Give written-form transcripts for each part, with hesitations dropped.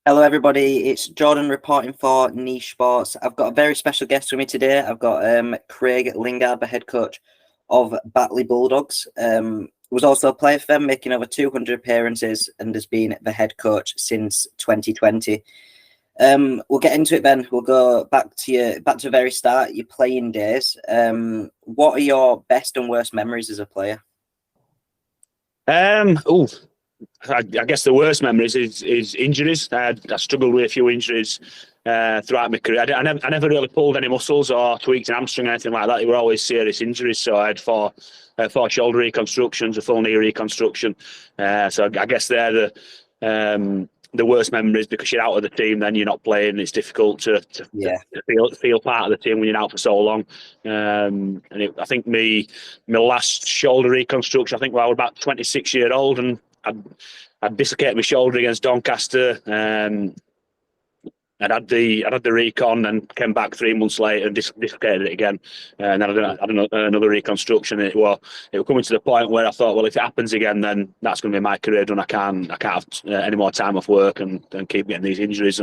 Hello, everybody. It's Jordan reporting for NicheSportz. I've got a very special guest with me today. I've got Craig Lingard, the head coach of Batley Bulldogs. Was also a player for them, making over 200 appearances, and has been the head coach since 2020. We'll get into it, Ben. We'll go back to the very start, your playing days. What are your best and worst memories as a player? I guess the worst memories is injuries. I struggled with a few injuries throughout my career. I never really pulled any muscles or tweaked an hamstring or anything like that. They were always serious injuries. So I had four shoulder reconstructions, a full knee reconstruction. So I guess they're the worst memories, because you're out of the team, then you're not playing. It's difficult to feel part of the team when you're out for so long. I think my last shoulder reconstruction, I think when I was about 26 years old, and I'd dislocated my shoulder against Doncaster. I'd had the recon and came back 3 months later and dislocated it again, and then I had another reconstruction. It was coming to the point where I thought, well, if it happens again, then that's going to be my career done. I can't have any more time off work and keep getting these injuries.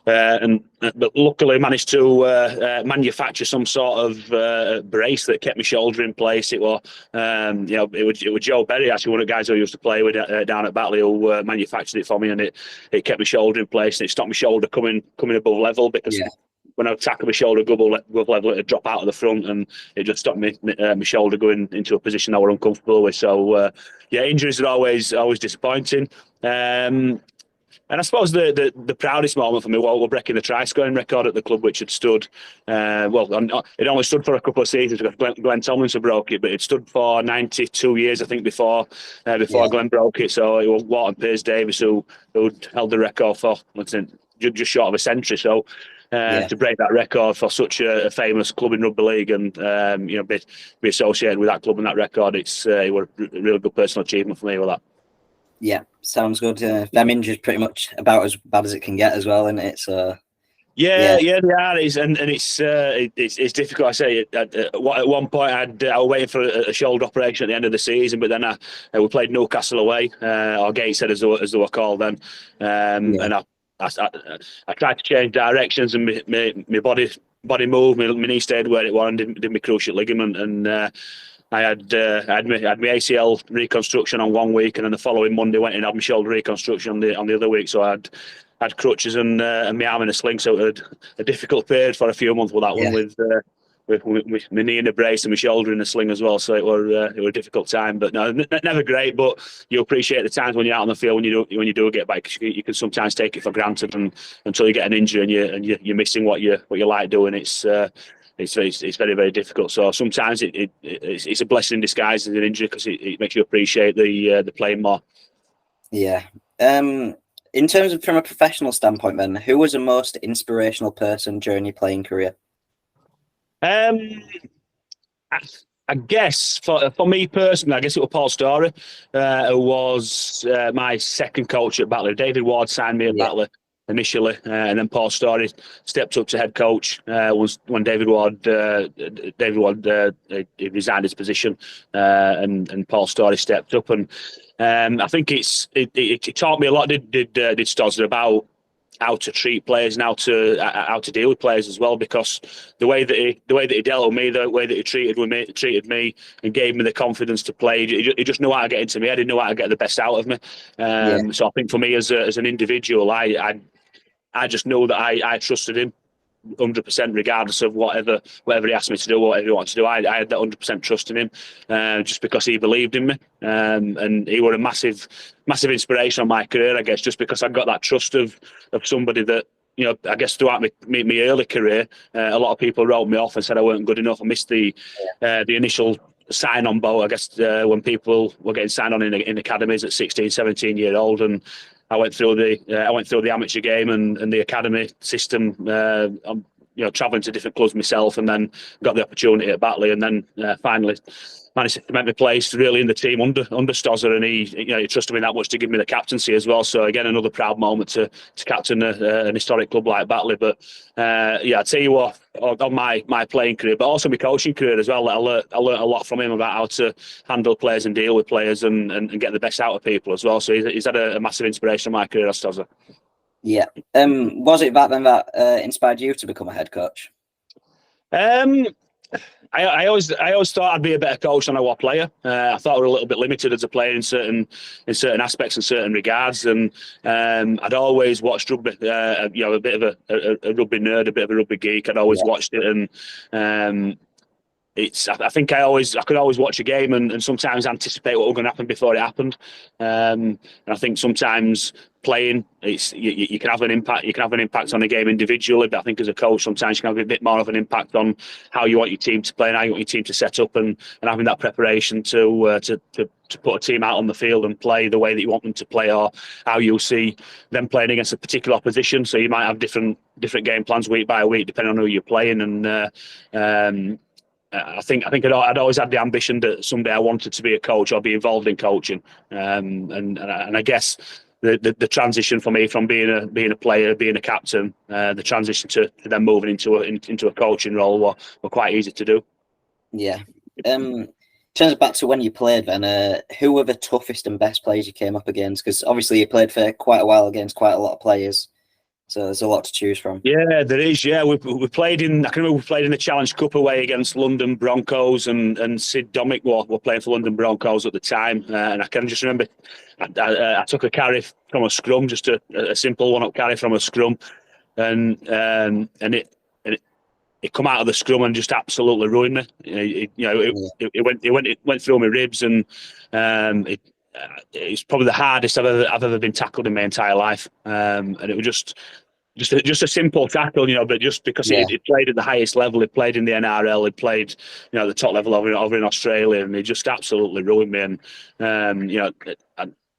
But luckily managed to manufacture some sort of brace that kept my shoulder in place. It was Joe Berry, actually one of the guys who I used to play with down at Batley, who manufactured it for me, and it kept my shoulder in place, and it stopped my shoulder coming above level, because when I would tackle my shoulder above level, it'd drop out of the front, and it just stopped my shoulder going into a position I were uncomfortable with. So injuries are always disappointing. And I suppose the proudest moment for me was breaking the try scoring record at the club, which had stood, it only stood for a couple of seasons because Glenn Tomlinson broke it, but it stood for 92 years, I think, before Glenn broke it. So it was Wharton Piers Davis who held the record for just short of a century. So to break that record for such a famous club in rugby league, and be associated with that club and that record, it was a really good personal achievement for me with that. Yeah, sounds good. Them injuries pretty much about as bad as it can get as well, isn't it? So yeah, they are. It's difficult. I say at one point I was waiting for a shoulder operation at the end of the season, but then we played Newcastle away, or Gateshead as they were called then, and I tried to change directions, and my body moved. My knee stayed where it was and did my cruciate ligament, and I had my ACL reconstruction on 1 week, and then the following Monday went in and had my shoulder reconstruction on the other week. So I had crutches and my arm in a sling. So it had a difficult period for a few months with that one, with my knee in a brace and my shoulder in a sling as well. So it was a difficult time, but no, never great. But you appreciate the times when you're out on the field, when you do get back. You can sometimes take it for granted, and until you get an injury and you're missing what you like doing, it's very, very difficult. So sometimes it's a blessing in disguise as an injury, because it makes you appreciate the playing more. Yeah. In terms of from a professional standpoint, then, who was the most inspirational person during your playing career? I guess for me personally, I guess it was Paul Story, who was my second coach at Batley. David Ward signed me at Batley initially, and then Paul Story stepped up to head coach when David Ward he resigned his position, and Paul Story stepped up, and I think it taught me a lot. Did Stozer about how to treat players and how to deal with players as well, because the way that he dealt with me, the way that he treated me and gave me the confidence to play, he just knew how to get into me. I didn't know how to get the best out of me. So I think for me as an individual, I just know that I trusted him 100%, regardless of whatever he asked me to do, whatever he wanted to do. I had that 100% trust in him, just because he believed in me, and he was a massive inspiration on my career, I guess, just because I got that trust of somebody that, I guess throughout my early career, a lot of people wrote me off and said I weren't good enough. I missed the initial sign-on boat, I guess, when people were getting signed on in academies at 16, 17 years old, and I went through the amateur game and the academy system, travelling to different clubs myself, and then got the opportunity at Batley, and then finally managed to make my place really in the team under Stozer, and he trusted me that much to give me the captaincy as well. So again, another proud moment to captain an historic club like Batley. But I tell you what, on my playing career, but also my coaching career as well, I learned a lot from him about how to handle players and deal with players and get the best out of people as well. So he's had a massive inspiration in my career, Stozer. Yeah. Was it back then that inspired you to become a head coach? I always thought I'd be a better coach than I was a player. I thought I was a little bit limited as a player in certain aspects and certain regards, and I'd always watched rugby. A bit of a rugby nerd, a bit of a rugby geek. I'd always watched it, and I think I could always watch a game and sometimes anticipate what was going to happen before it happened. And I think sometimes playing, you can have an impact. You can have an impact on a game individually, but I think as a coach, sometimes you can have a bit more of an impact on how you want your team to play and how you want your team to set up, and having that preparation to put a team out on the field and play the way that you want them to play, or how you'll see them playing against a particular opposition. So you might have different game plans week by week depending on who you're playing, and I think I'd always had the ambition that someday I wanted to be a coach or be involved in coaching, and I guess the transition for me from being a player, being a captain, the transition to then moving into a coaching role were quite easy to do. Yeah. Turns back to when you played then, who were the toughest and best players you came up against? Because obviously you played for quite a while against quite a lot of players. So there's a lot to choose from. Yeah, there is. Yeah, we played in. I can remember we played in the Challenge Cup away against London Broncos, and Sid Domick were playing for London Broncos at the time. And I can just remember I took a carry from a scrum, just a simple one-up carry from a scrum, and it come out of the scrum and just absolutely ruined me. It went through my ribs, and it's probably the hardest I've ever been tackled in my entire life. And it was just a simple tackle, but just because it played at the highest level, it played in the NRL, it played, at the top level over in Australia, and it just absolutely ruined me. And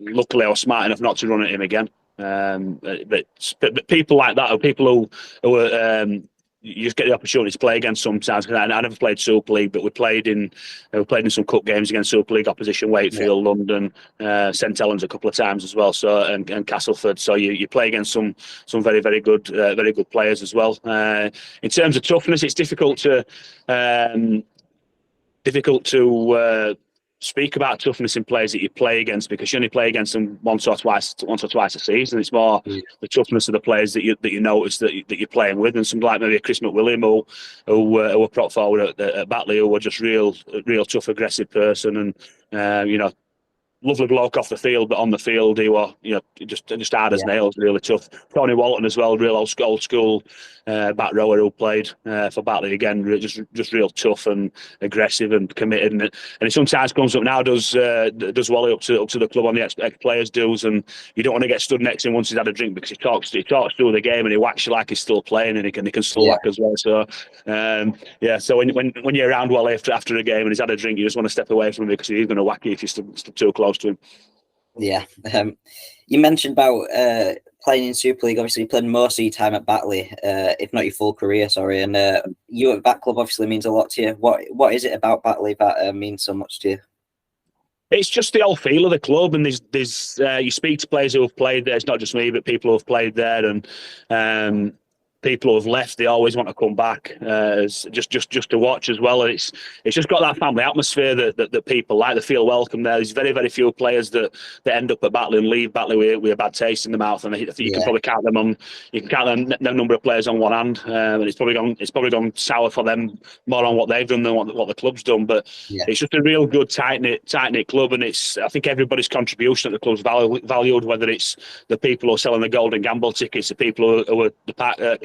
luckily I was smart enough not to run at him again. But people like that, or people who are you just get the opportunity to play against sometimes. Because I never played Super League, but we played in some cup games against Super League opposition, Wakefield, London, St Helens a couple of times as well. So and Castleford. So you play against some very good players as well. In terms of toughness, it's difficult to speak about toughness in players that you play against, because you only play against them once or twice a season. It's more the toughness of the players that you notice that you're playing with, and something like maybe a Chris McWilliam who were prop forward at Batley, who were just real tough, aggressive person, and lovely bloke off the field, but on the field he was just hard as nails, really tough. Tony Walton as well, real old school back rower who played for Batley again, just real tough and aggressive and committed, and it sometimes comes up now, does Wally up to the club on the ex-players dues, and you don't want to get stood next to him once he's had a drink, because he talks through the game and he whacks you like he's still playing, and he can still whack as well. So so when you're around Wally after a game and he's had a drink, you just want to step away from him, because he's going to whack you if you're still too close to him. Yeah. You mentioned about playing in Super League. Obviously, you played most of your time at Batley, if not your full career, sorry. And you at that club obviously means a lot to you. What is it about Batley that means so much to you? It's just the whole feel of the club, and there's you speak to players who have played there. It's not just me, but people who have played there, and people who have left, they always want to come back just to watch as well. And it's just got that family atmosphere that people like. They feel welcome there. There's very, very few players that end up at Batley and leave Batley with a bad taste in the mouth. And I think you can probably count the number of players on one hand. And it's probably gone sour for them more on what they've done than what the club's done. But it's just a real good tight knit club, and I think everybody's contribution at the club's valued. Whether it's the people who are selling the Golden Gamble tickets, the people who are the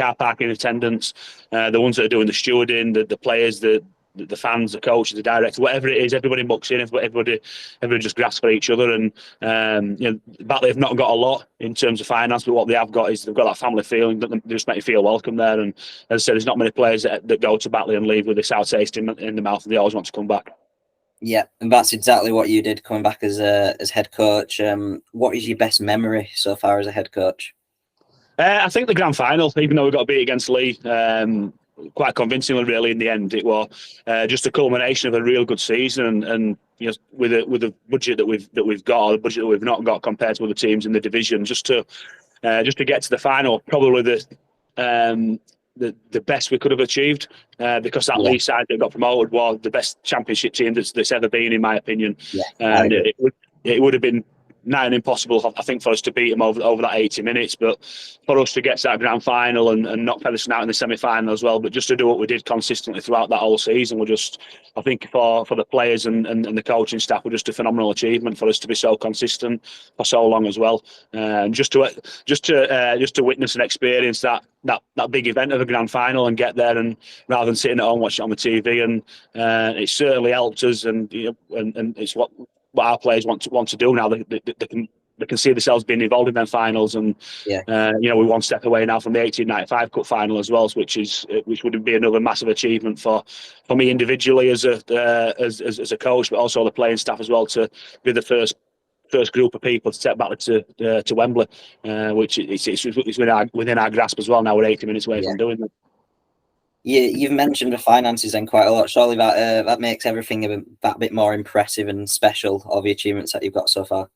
car parking attendants, the ones that are doing the stewarding, the players, the fans, the coaches, the director, whatever it is, everybody mucks in. Everybody just grasps for each other. And Batley have not got a lot in terms of finance, but what they have got is they've got that family feeling that they just make you feel welcome there. And as I said, there's not many players that go to Batley and leave with a sour taste in the mouth, and they always want to come back. Yeah, and that's exactly what you did coming back as head coach. What is your best memory so far as a head coach? I think the grand final, even though we got beat against Leigh, quite convincingly, really. In the end, it was just a culmination of a real good season, and with the budget that we've got, or the budget that we've not got compared to other teams in the division, just to get to the final, probably the best we could have achieved, because that Leigh side that got promoted was the best championship team that's ever been, in my opinion. And it would have been nigh on impossible, I think, for us to beat them over that 80 minutes. But for us to get to that grand final and knock Pedersen out in the semi-final as well, but just to do what we did consistently throughout that whole season, we're just, I think, for the players and the coaching staff, were just a phenomenal achievement for us to be so consistent for so long as well. And just to witness and experience that big event of a grand final and get there, and rather than sitting at home watching it on the TV, and it certainly helped us, and it's what our players want to do now. They can see themselves being involved in them finals, and we're one step away now from the 1895 Cup final as well, which would be another massive achievement for me individually as a coach, but also the playing staff as well, to be the first group of people to take back to Wembley, which it's within our grasp as well. Now we're 80 minutes away from doing that. You've mentioned the finances then quite a lot. Surely that makes everything that bit more impressive and special, all the achievements that you've got so far.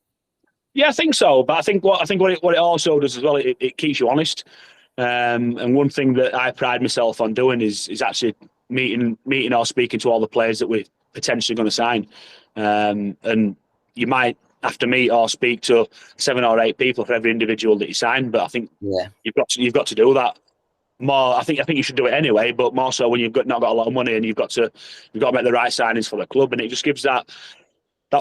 Yeah, I think so. But I think what it also does as well, it keeps you honest. And one thing that I pride myself on doing is actually meeting or speaking to all the players that we're potentially going to sign. And you might have to meet or speak to 7 or 8 people for every individual that you sign. But I think you've got to do that. More, I think you should do it anyway, but more so when you've not got a lot of money and you've got to make the right signings for the club, and it just gives that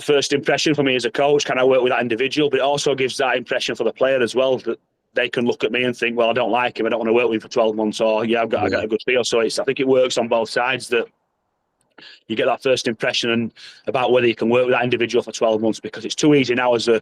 first impression for me as a coach. Can I work with that individual? But it also gives that impression for the player as well, that they can look at me and think, well, I don't like him, I don't want to work with him for 12 months, or I got a good feel. So I think it works on both sides, that you get that first impression and about whether you can work with that individual for 12 months, because it's too easy now as a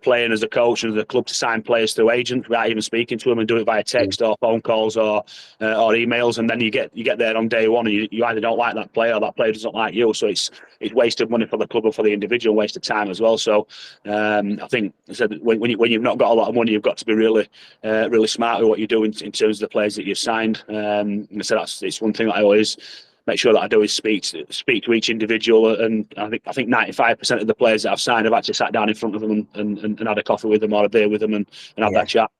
player and as a coach and as a club to sign players through agents without even speaking to them, and do it via text or phone calls or emails, and then you get there on day one and you either don't like that player or that player doesn't like you. So it's wasted money for the club and for the individual, wasted time as well. So I think when you've not got a lot of money, you've got to be really smart with what you do in terms of the players that you've signed. And so it's one thing that I always make sure that I do is speak to each individual, and I think 95% of the players that I've signed, I've actually sat down in front of them and had a coffee with them or a beer with them and had that chat.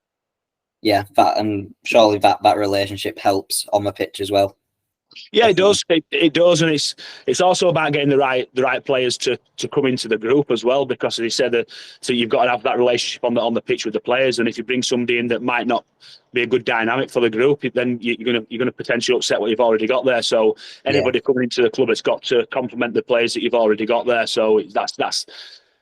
Yeah, and surely that relationship helps on the pitch as well. Yeah, it does. It does, and it's also about getting the right players to come into the group as well, because as you said, so you've got to have that relationship on the pitch with the players, and if you bring somebody in that might not be a good dynamic for the group, then you're gonna potentially upset what you've already got there. So anybody coming into the club has got to complement the players that you've already got there. So that's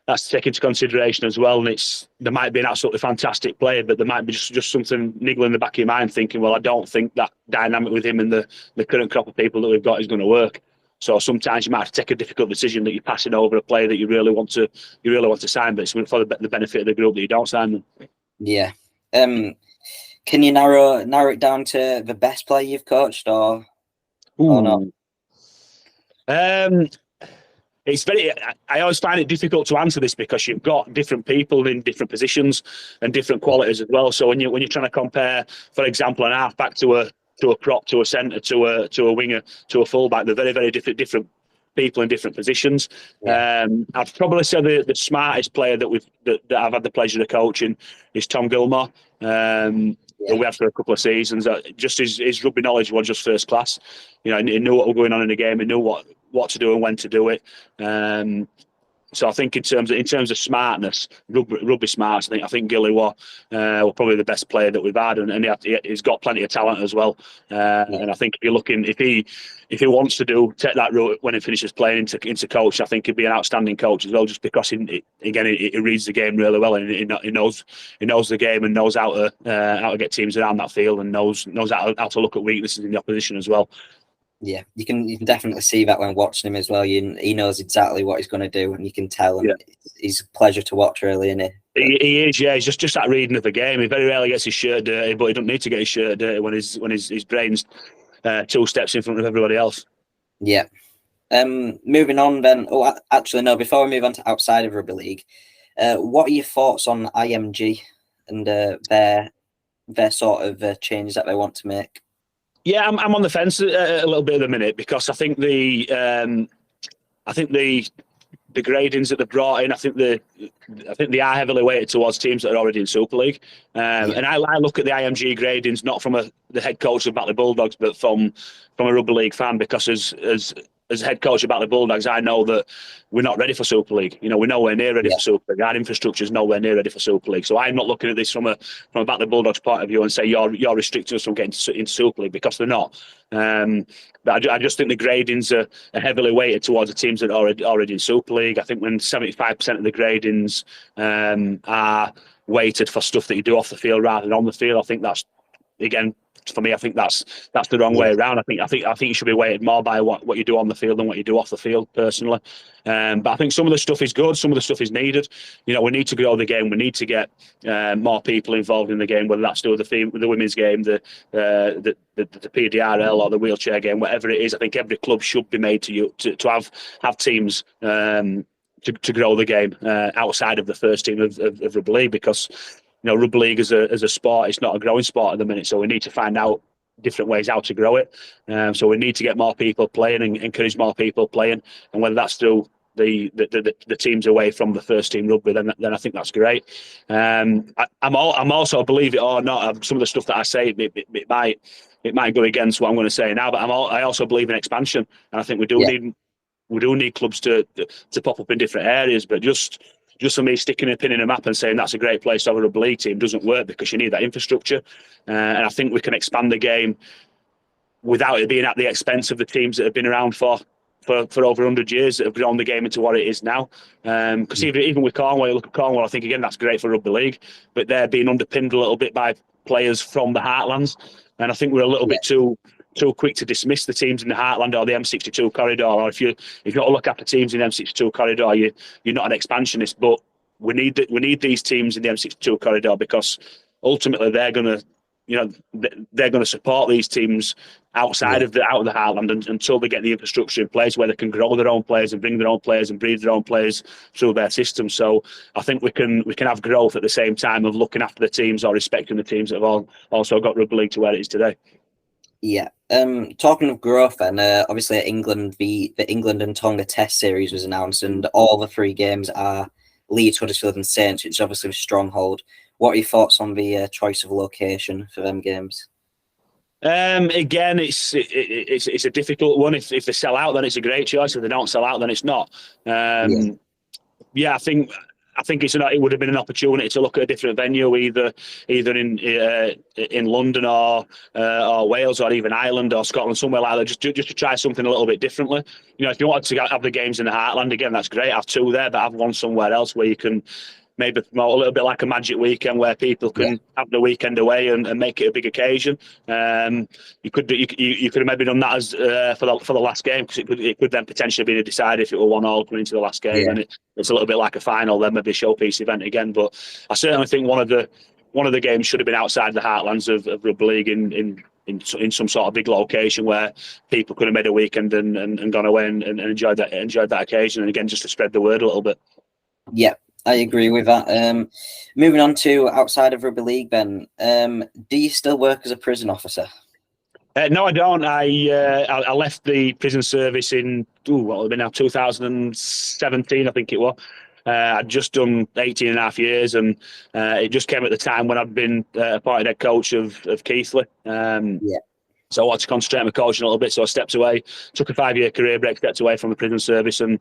to take into consideration as well. And there might be an absolutely fantastic player, but there might be just something niggling in the back of your mind, thinking, well, I don't think that dynamic with him and the current crop of people that we've got is going to work. So sometimes you might have to take a difficult decision that you're passing over a player that you really want to sign, but it's for the benefit of the group that you don't sign them. Yeah. Can you narrow it down to the best player you've coached, or not? I always find it difficult to answer this, because you've got different people in different positions and different qualities as well. So when you're trying to compare, for example, an half-back to a prop, to a centre, to a winger, to a full-back, they're very, very different people in different positions. I'd probably say the smartest player that I've had the pleasure of coaching is Tom Gilmore. That we had for a couple of seasons. Just his rugby knowledge was just first class. He knew what was going on in the game. He knew what to do and when to do it. So I think in terms of smartness, rugby smarts, I think Gilly was probably the best player that we've had, and he's got plenty of talent as well. And I think if you're looking, if he wants to take that route when he finishes playing into coach, I think he'd be an outstanding coach as well, just because he reads the game really well, and he knows the game and knows how to get teams around that field, and knows how to look at weaknesses in the opposition as well. Yeah, you can definitely see that when watching him as well. He knows exactly what he's going to do, and you can tell. And he's a pleasure to watch, really, isn't he? He is, yeah. He's just that reading of the game. He very rarely gets his shirt dirty, but he doesn't need to get his shirt dirty when his brain's 2 steps in front of everybody else. Yeah. Moving on then. Oh, actually, no. Before we move on to outside of rugby league, what are your thoughts on IMG and their sort of changes that they want to make? Yeah, I'm on the fence a little bit at the minute, because I think the gradings that they've brought in, I think they are heavily weighted towards teams that are already in Super League. And I look at the IMG gradings not from the head coach of Batley Bulldogs, but from a rugby league fan, because as as head coach of Batley Bulldogs, I know that we're not ready for Super League. We're nowhere near ready for Super League. Our infrastructure is nowhere near ready for Super League. So I'm not looking at this from a Batley Bulldogs point of view and say you're restricting us from getting into Super League, because they're not. But I just think the gradings are heavily weighted towards the teams that are already in Super League. I think when 75% of the gradings are weighted for stuff that you do off the field rather than on the field, I think that's, again, for me, I think that's the wrong way around. I think you should be weighted more by what you do on the field than what you do off the field, personally. But I think some of the stuff is good, some of the stuff is needed. We need to grow the game. We need to get more people involved in the game, whether that's the women's game, the PDRL or the wheelchair game, whatever it is. I think every club should be made to have teams to grow the game outside of the first team of Rugby League, because Rugby League as a sport, it's not a growing sport at the minute, so we need to find out different ways how to grow it. So we need to get more people playing and encourage more people playing, and whether that's through the teams away from the first team rugby, then I think that's great. I'm also, believe it or not, some of the stuff that I say it might go against what I'm going to say now, but I also believe in expansion, and I think we do need clubs to pop up in different areas, but just for me, sticking a pin in a map and saying that's a great place to have a rugby league team doesn't work, because you need that infrastructure. And I think we can expand the game without it being at the expense of the teams that have been around for over 100 years, that have grown the game into what it is now. Because even with Cornwall, you look at Cornwall, I think, again, that's great for rugby league, but they're being underpinned a little bit by players from the heartlands. And I think we're a little bit too quick to dismiss the teams in the heartland or the M62 corridor. Or if you got to look after teams in the M62 corridor, you're not an expansionist. But we need these teams in the M62 corridor, because ultimately they're going to support these teams outside of the heartland until they get the infrastructure in place where they can grow their own players and bring their own players and breed their own players through their system. So I think we can have growth at the same time of looking after the teams or respecting the teams that have also got rugby league to where it is today. Yeah. Talking of growth, then obviously the England and Tonga Test series was announced, and all the 3 games are Leeds, Huddersfield, and Saints, which is obviously a stronghold. What are your thoughts on the choice of location for them games? Again, it's a difficult one. If they sell out, then it's a great choice. If they don't sell out, then it's not. I think it would have been an opportunity to look at a different venue, either in London or Wales or even Ireland or Scotland, somewhere like that, just to try something a little bit differently. If you wanted to have the games in the heartland, again, that's great. Have 2 there, but have one somewhere else where you can maybe promote a little bit like a Magic Weekend, where people can have the weekend away and make it a big occasion. You could have maybe done that as for the last game, because it could then potentially be decided if it were 1-1 going into the last game, and it's a little bit like a final, then maybe a showpiece event again. But I certainly think one of the games should have been outside the heartlands of rugby league in some sort of big location where people could have made a weekend and gone away and enjoyed that occasion, and again, just to spread the word a little bit. Yeah, I agree with that. Moving on to outside of rugby league, Ben, do you still work as a prison officer? No, I don't. I left the prison service in what would have been now 2017, I think it was. I'd just done 18 and a half years, and it just came at the time when I'd been appointed head coach of Keighley. So I wanted to concentrate on my coaching a little bit, so I stepped away, took a 5-year career break, stepped away from the prison service, and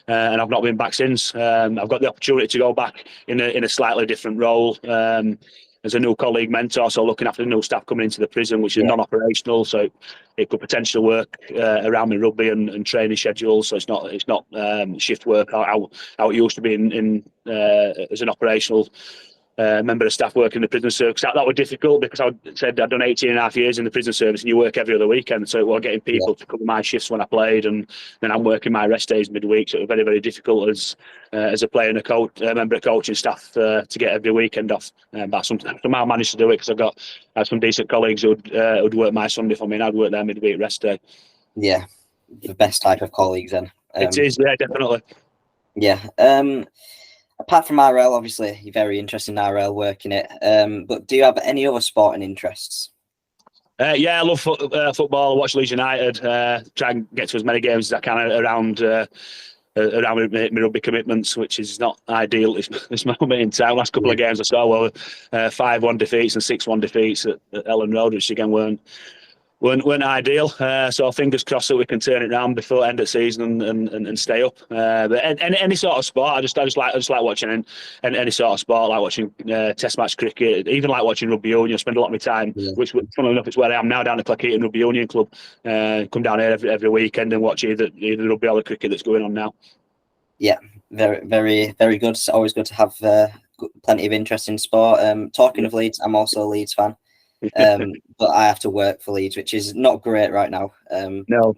I've not been back since. I've got the opportunity to go back in a slightly different role as a new colleague mentor, so looking after the new staff coming into the prison, which is non-operational, so it could potentially work around my rugby and training schedules. So it's not shift work how it used to be in as an operational member of staff working in the prison service. That was difficult, because I said I'd done 18 and a half years in the prison service, and you work every other weekend, so it was getting people to cover my shifts when I played, and then I'm working my rest days midweek, so it was very, very difficult as a player and a member of coaching staff to get every weekend off. But somehow I managed to do it, because I had some decent colleagues who'd work my Sunday for me, and I'd work their midweek rest day. Yeah, the best type of colleagues then. It is, yeah, definitely. Yeah. Apart from RL, obviously, you're very interested in RL, working it. But do you have any other sporting interests? Yeah, I love football. I watch Leeds United. Try and get to as many games as I can around my rugby commitments, which is not ideal this moment in time. Last couple of games I saw were 5-1 defeats and 6-1 defeats at Ellen Road, which again weren't weren't ideal. So fingers crossed that we can turn it around before end of season and stay up. But any sort of sport, I just like watching any sort of sport, like watching Test match cricket, even like watching rugby union. I spend a lot of my time, which funnily enough, it's where I am now, down at Cleckheaton Rugby Union Club. Come down here every weekend and watch either the rugby or the cricket that's going on now. Yeah, very, very, very good. It's always good to have plenty of interest in sport. Talking of Leeds, I'm also a Leeds fan. But I have to work for Leeds, which is not great right now. No.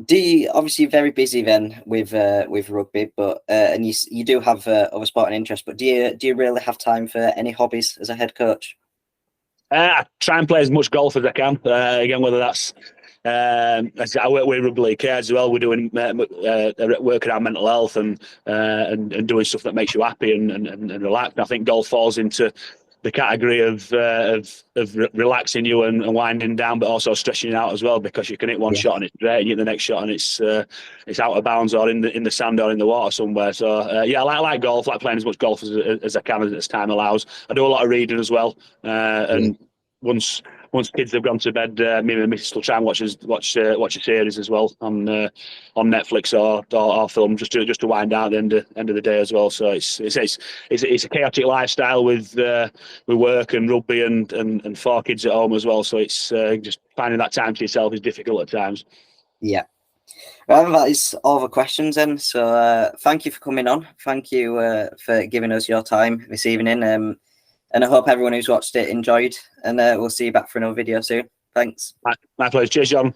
Do you, obviously very busy then with rugby, but and you do have other sporting interests, but do you really have time for any hobbies as a head coach? I try and play as much golf as I can. Again, whether that's I work with Rugby League Cards as well. We're doing work around mental health and doing stuff that makes you happy and relax. And I think golf falls into the category of relaxing you and winding down, but also stressing you out as well, because you can hit one shot and it's great, and you hit the next shot and it's out of bounds or in the sand or in the water somewhere. So I like golf, like playing as much golf as I can as time allows. I do a lot of reading as well, and once kids have gone to bed, me and my missus will try and watch a series as well on Netflix or film, just to wind down at the end of the day as well. So it's a chaotic lifestyle with work and rugby and 4 kids at home as well. So it's just finding that time to yourself is difficult at times. Yeah. Well, that is all the questions then. So thank you for coming on. Thank you for giving us your time this evening. And I hope everyone who's watched it enjoyed. And we'll see you back for another video soon. Thanks. My pleasure. Cheers, John.